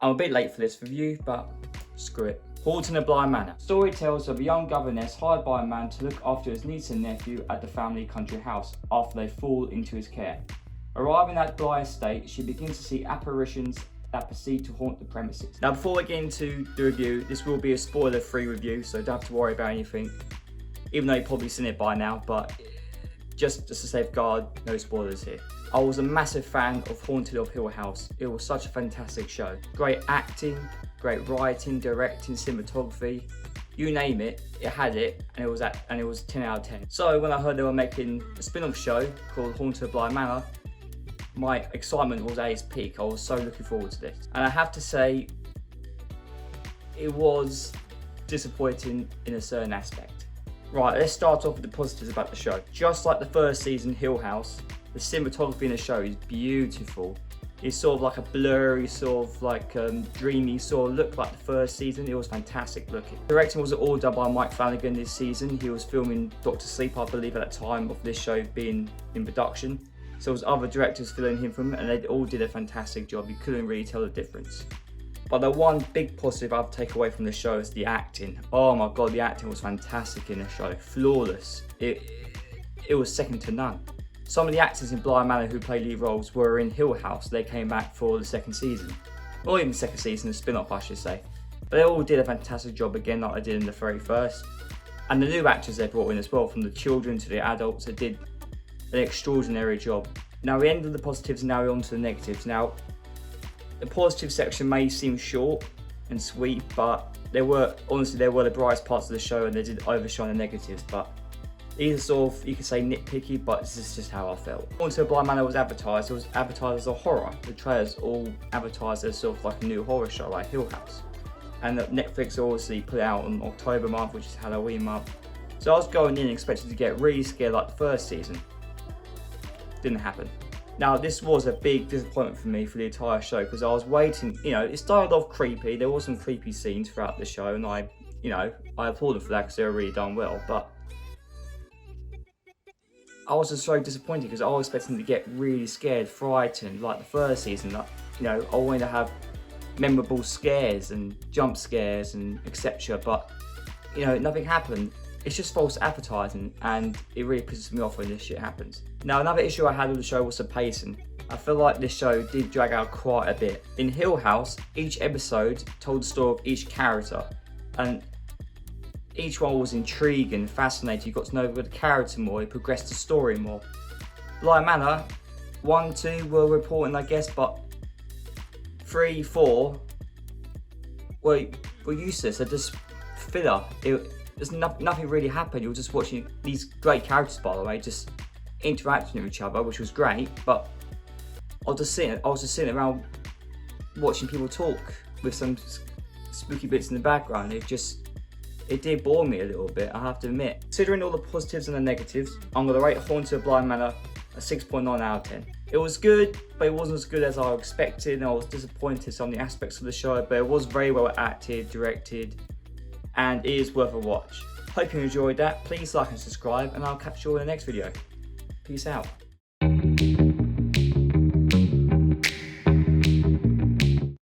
I'm a bit late for this review, but screw it. Haunting of Bly Manor. Story tells of a young governess hired by a man to look after his niece and nephew at the family country house after they fall into his care. Arriving at Bly estate, she begins to see apparitions that proceed to haunt the premises. Now before we get into the review, this will be a spoiler-free review, so don't have to worry about anything. Even though you've probably seen it by now, but just to safeguard, no spoilers here. I was a massive fan of Haunted of Hill House. It was such a fantastic show. Great acting, great writing, directing, cinematography, you name it, it had it, and it was 10 out of 10. So when I heard they were making a spin-off show called Haunted of Bly Manor, my excitement was at its peak. I was so looking forward to this. And I have to say, it was disappointing in a certain aspect. Right, let's start off with the positives about the show. Just like the first season, Hill House, the cinematography in the show is beautiful. It's sort of like a blurry, sort of like dreamy sort of look like the first season. It was fantastic looking. Directing was all done by Mike Flanagan this season. He was filming Dr. Sleep, I believe, at the time of this show being in production. So there was other directors filling him from it, and they all did a fantastic job. You couldn't really tell the difference. But the one big positive I've taken away from the show is the acting. Oh my god, the acting was fantastic in the show. Flawless. It was second to none. Some of the actors in Bly Manor who played lead roles were in Hill House. They came back for the second season. Or even the second season, the spin-off I should say. But they all did a fantastic job again like they did in the very first. And the new actors they brought in as well, from the children to the adults, they did an extraordinary job. Now we ended the positives and now we're on to the negatives. Now, the positive section may seem short and sweet, but honestly, they were the brightest parts of the show and they did overshine the negatives. But these are sort of, you could say, nitpicky, but this is just how I felt. Haunted of Bly Manor was advertised. It was advertised as a horror. The trailers all advertised as sort of like a new horror show, like Hill House. And Netflix obviously put it out on October month, which is Halloween month. So I was going in expecting to get really scared like the first season. Didn't happen. Now this was a big disappointment for me for the entire show because I was waiting, it started off creepy. There were some creepy scenes throughout the show and I applaud them for that because they were really done well, but I was just so disappointed because I was expecting to get really scared, frightened like the first season. I wanted to have memorable scares and jump scares and etc. But nothing happened. It's just false advertising and it really pisses me off when this shit happens. Now another issue I had with the show was the pacing. I feel like this show did drag out quite a bit. In Hill House, each episode told the story of each character and each one was intriguing, fascinating. You got to know the character more, you progressed the story more. Bly Manor, 1, 2 were reporting I guess, but 3, 4 were useless. They're just filler. There's nothing really happened. You were just watching these great characters, by the way, just interacting with each other, which was great. But I was just sitting around watching people talk with some spooky bits in the background. It did bore me a little bit, I have to admit. Considering all the positives and the negatives, I'm going to rate Haunted of Bly Manor a 6.9 out of 10. It was good, but it wasn't as good as I expected, and I was disappointed in some of the aspects of the show, but it was very well acted, directed, and it is worth a watch. Hope you enjoyed that. Please like and subscribe, and I'll catch you all in the next video. Peace out.